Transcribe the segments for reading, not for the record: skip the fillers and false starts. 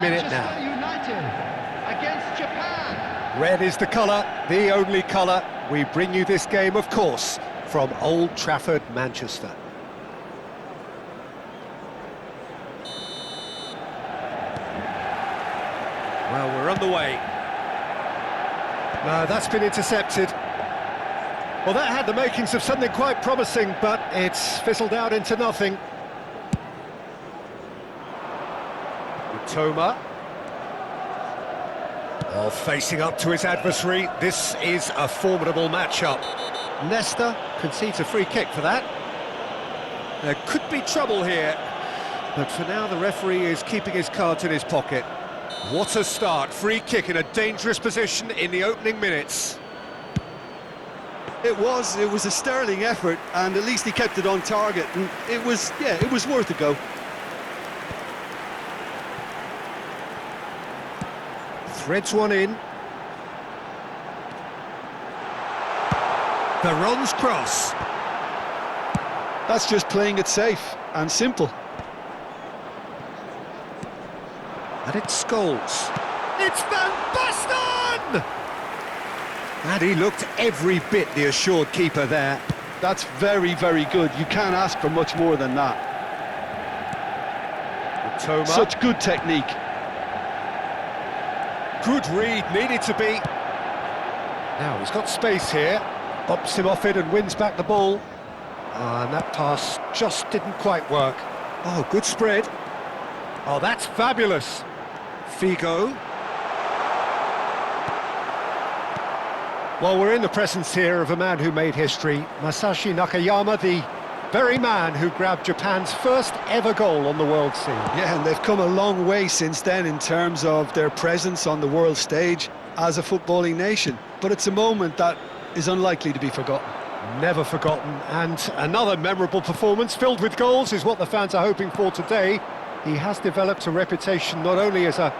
Minute now. Manchester United against Japan. Red is the colour, the only colour. We bring you this game, of course, from Old Trafford, Manchester. Well, we're on the way. No, that's been intercepted. Well, that had the makings of something quite promising, but it's fizzled out into nothing. Toma. Oh, facing up to his adversary, this is a formidable matchup. Nesta concedes a free kick for that. There could be trouble here, but for now the referee is keeping his cards in his pocket. What a start, free kick in a dangerous position in the opening minutes. It was a sterling effort, and at least he kept it on target, and it was worth a go. Threads one in. Veron's cross. That's just playing it safe and simple. And it's Scholes. It's Van Basten! And he looked every bit the assured keeper there. That's very, very good. You can't ask for much more than that. Toma. Such good technique. Good read, needed to be. Now he's got space here. Bumps him off it and wins back the ball. And that pass just didn't quite work. Oh, good spread. Oh, that's fabulous. Figo. Well, we're in the presence here of a man who made history. Masashi Nakayama, the very man who grabbed Japan's first ever goal on the world scene. Yeah, and they've come a long way since then in terms of their presence on the world stage as a footballing nation. But it's a moment that is unlikely to be forgotten. Never forgotten, and another memorable performance filled with goals is what the fans are hoping for today. He has developed a reputation not only as a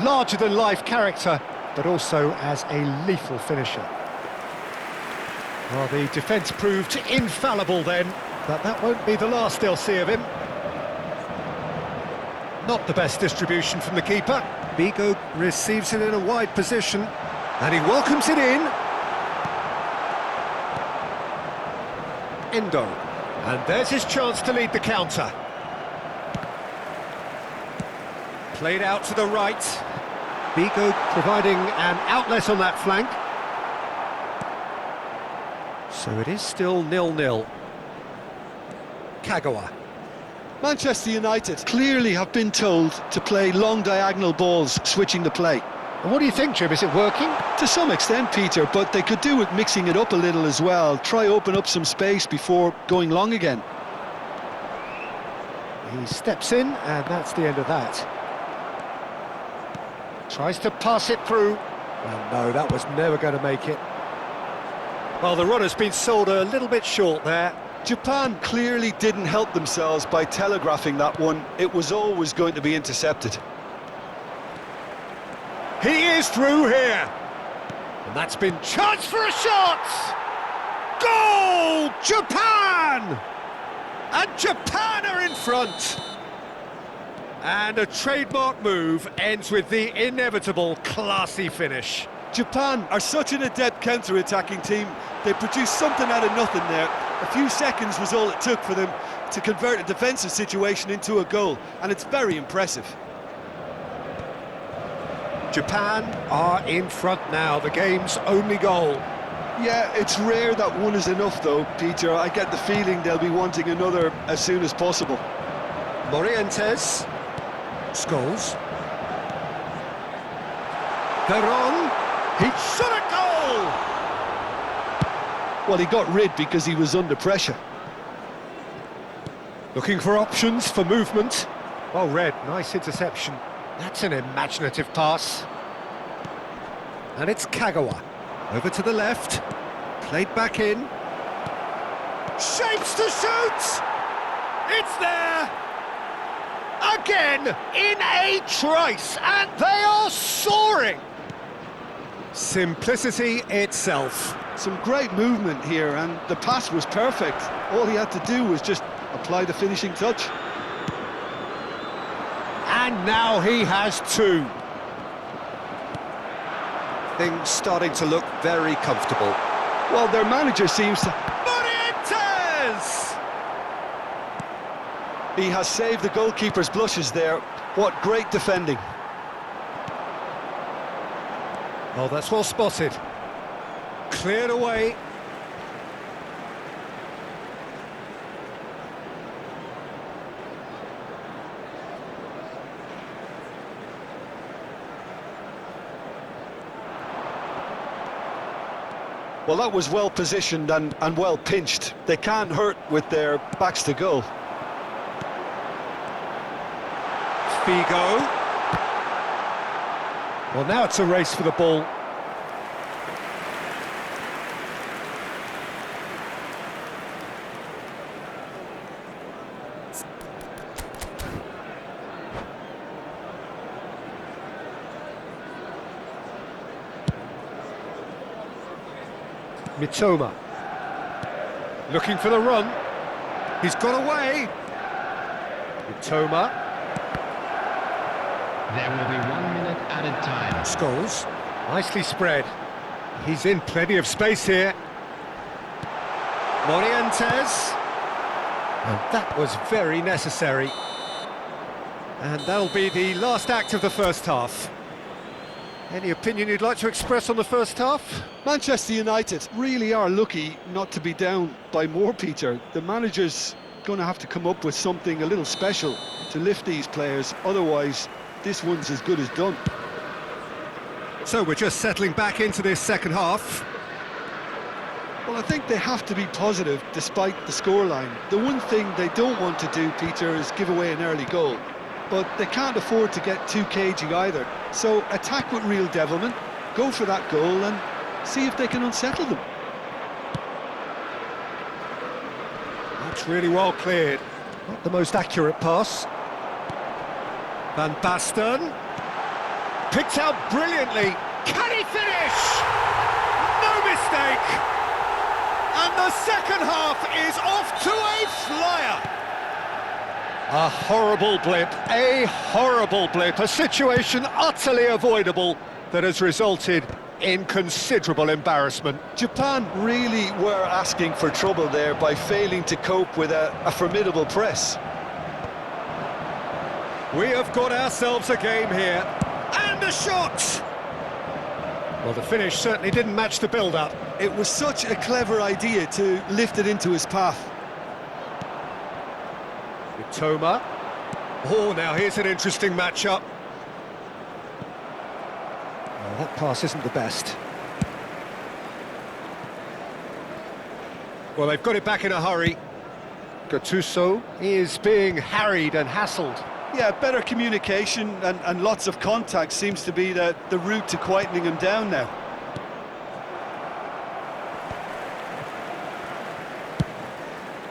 larger-than-life character, but also as a lethal finisher. Well, the defence proved infallible then, but that won't be the last they'll see of him. Not the best distribution from the keeper. Figo receives it in a wide position, and he welcomes it in. Endo, and there's his chance to lead the counter. Played out to the right. Figo providing an outlet on that flank. So it is still 0-0. Kagawa. Manchester United clearly have been told to play long diagonal balls, switching the play. And what do you think, Jim? Is it working? To some extent, Peter, but they could do with mixing it up a little as well. Try open up some space before going long again. He steps in, and that's the end of that. Tries to pass it through. Well, no, that was never going to make it. Well, the runner's been sold a little bit short there. Japan clearly didn't help themselves by telegraphing that one. It was always going to be intercepted. He is through here. And that's been charged for a shot! Goal! Japan! And Japan are in front. And a trademark move ends with the inevitable classy finish. Japan are such an adept counter-attacking team. They produced something out of nothing there. A few seconds was all it took for them to convert a defensive situation into a goal, and it's very impressive. Japan are in front now, the game's only goal. Yeah, it's rare that one is enough though, Peter. I get the feeling they'll be wanting another as soon as possible. Morientes. Scholes. Veron. He shot a goal! Well, he got rid because he was under pressure. Looking for options for movement. Oh, Red, nice interception. That's an imaginative pass. And it's Kagawa. Over to the left. Played back in. Shapes to shoot! It's there! Again, in a trice, and they are soaring! Simplicity itself. Some great movement here, and the pass was perfect. All he had to do was just apply the finishing touch. And now he has two. Things starting to look very comfortable. Well, their manager seems to... Morientes! He has saved the goalkeeper's blushes there. What great defending. Oh, that's well spotted. Cleared away. Well, that was well positioned and well pinched. They can't hurt with their backs to goal. Figo. Well, now it's a race for the ball. Mitoma. Looking for the run. He's got away. Mitoma. There will be 1 minute added time. Scholes. Nicely spread. He's in plenty of space here. Morientes. And that was very necessary. And that'll be the last act of the first half. Any opinion you'd like to express on the first half? Manchester United really are lucky not to be down by more, Peter. The manager's going to have to come up with something a little special to lift these players, otherwise this one's as good as done. So we're just settling back into this second half. Well, I think they have to be positive despite the scoreline. The one thing they don't want to do, Peter, is give away an early goal. But they can't afford to get too cagey either. So attack with real devilment, go for that goal and see if they can unsettle them. That's really well cleared. Not the most accurate pass. Van Basten. Picked out brilliantly. Can he finish? No mistake. And the second half is off to a flyer. A horrible blip, a situation utterly avoidable that has resulted in considerable embarrassment. Japan really were asking for trouble there by failing to cope with a formidable press. We have got ourselves a game here, and a shot! Well, the finish certainly didn't match the build-up. It was such a clever idea to lift it into his path. Mitoma. Oh, now here's an interesting matchup. Oh, that pass isn't the best. Well, they've got it back in a hurry. Gattuso is being harried and hassled. Yeah, better communication and lots of contact seems to be the route to quietening him down now.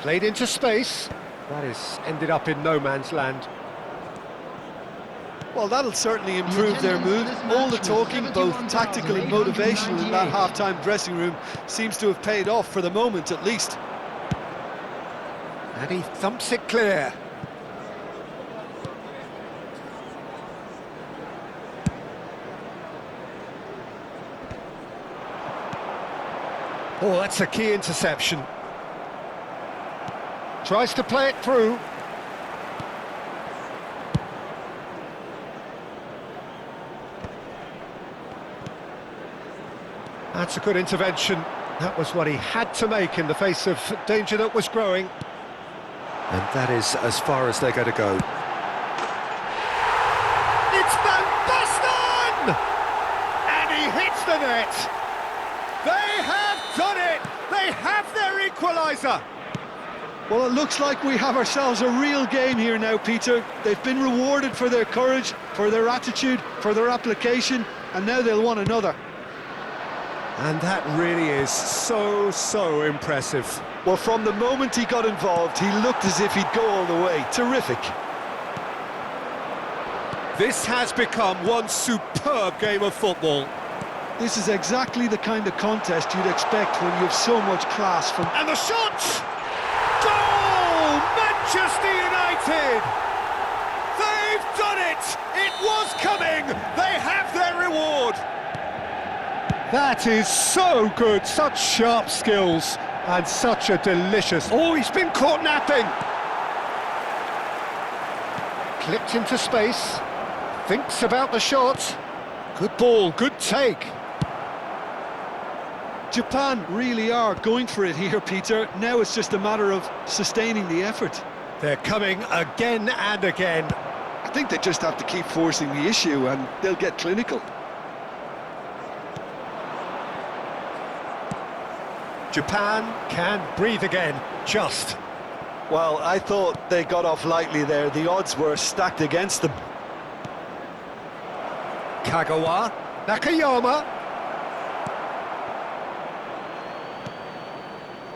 Played into space. That is ended up in no man's land. Well, that'll certainly improve their mood. All the talking, both tactical and motivational, in that half-time dressing room seems to have paid off for the moment, at least. And he thumps it clear. Oh, that's a key interception. Tries to play it through. That's a good intervention. That was what he had to make in the face of danger that was growing. And that is as far as they're going to go. It's Van Basten! And he hits the net! They have done it! They have their equaliser! Well, it looks like we have ourselves a real game here now, Peter. They've been rewarded for their courage, for their attitude, for their application, and now they'll want another. And that really is so impressive. Well, from the moment he got involved, he looked as if he'd go all the way. Terrific. This has become one superb game of football. This is exactly the kind of contest you'd expect when you have so much class from... And the shot! Goal! Manchester United! They've done it! was coming! They have their reward! That is so good, such sharp skills, and such a delicious... Oh, he's been caught napping! Clipped into space, thinks about the shot. Good ball, good take. Japan really are going for it here, Peter. Now it's just a matter of sustaining the effort. They're coming again and again. I think they just have to keep forcing the issue and they'll get clinical. Japan can breathe again, just. Well, I thought they got off lightly there. The odds were stacked against them. Kagawa, Nakayama.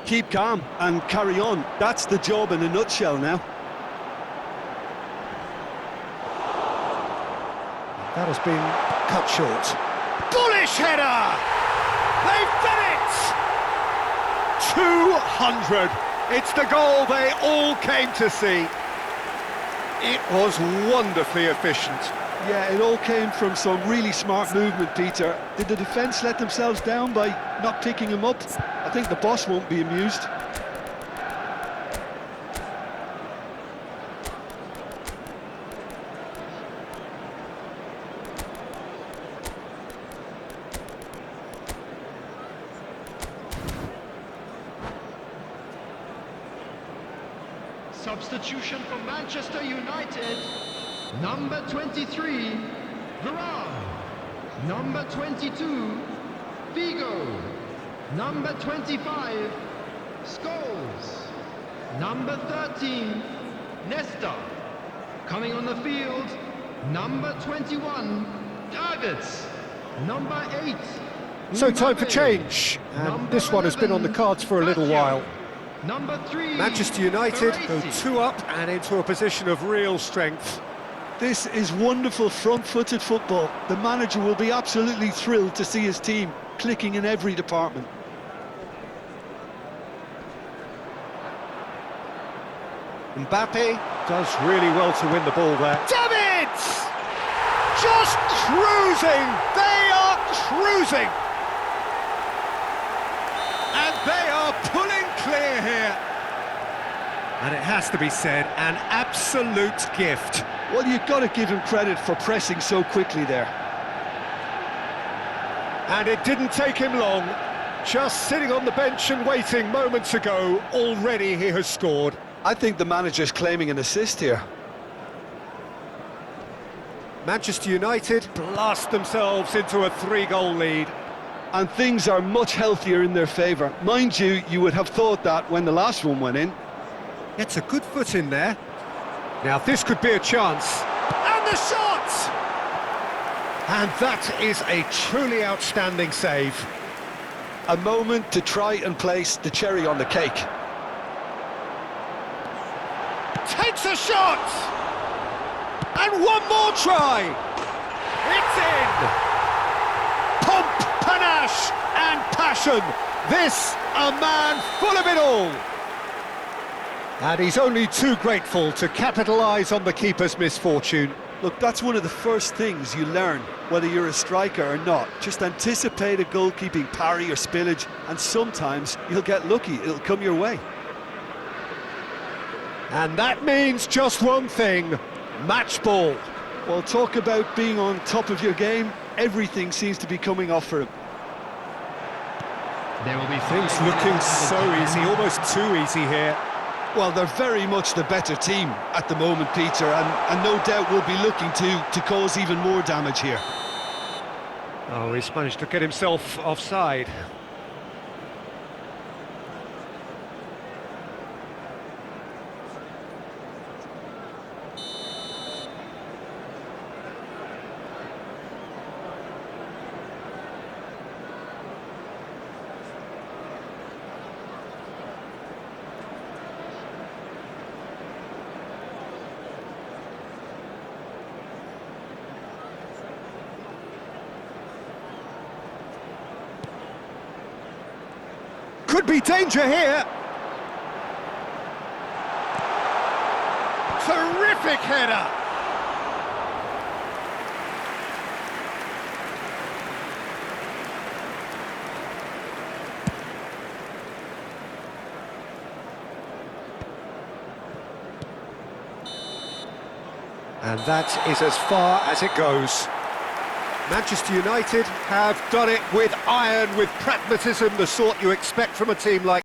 Keep calm and carry on. That's the job in a nutshell now. That has been cut short. Bullish header! They've done it! 200! It's the goal they all came to see. It was wonderfully efficient. Yeah, it all came from some really smart movement, Peter. Did the defence let themselves down by not picking him up? I think the boss won't be amused. Substitution for Manchester United. Number 23, Varane. Number 22, Figo. Number 25, Scholes. Number 13, Nesta. Coming on the field, number 21, Davids. Number 8. So time for Mbappe. change, and Number this one has been on the 11, cards for a little Baggio. while. Number 3, Manchester United go Baresi. 2 up and into a position of real strength. This is wonderful front-footed football. The manager will be absolutely thrilled to see his team clicking in every department. Mbappe does really well to win the ball there. Davids! Just cruising! They are cruising! And they are pulling clear here. And it has to be said, an absolute gift. Well, you've got to give him credit for pressing so quickly there. And it didn't take him long. Just sitting on the bench and waiting moments ago, already he has scored. I think the manager's claiming an assist here. Manchester United blast themselves into a 3-goal lead. And things are much healthier in their favour. Mind you, you would have thought that when the last one went in. Gets a good foot in there. Now this could be a chance. And the shot! And that is a truly outstanding save. A moment to try and place the cherry on the cake. Takes a shot! And one more try! It's in! Pomp, panache and passion. This, a man full of it all. And he's only too grateful to capitalise on the keeper's misfortune. Look, that's one of the first things you learn, whether you're a striker or not. Just anticipate a goalkeeping parry or spillage, and sometimes you'll get lucky, it'll come your way. And that means just one thing, match ball. Well, talk about being on top of your game, everything seems to be coming off for him. There will be Things 5 looking minutes so added easy, time. almost too easy here. Well, they're very much the better team at the moment, Peter, and no doubt will be looking to cause even more damage here. Oh, he's managed to get himself offside. Could be danger here. Terrific header. And that is as far as it goes. Manchester United have done it with iron, with pragmatism, the sort you expect from a team like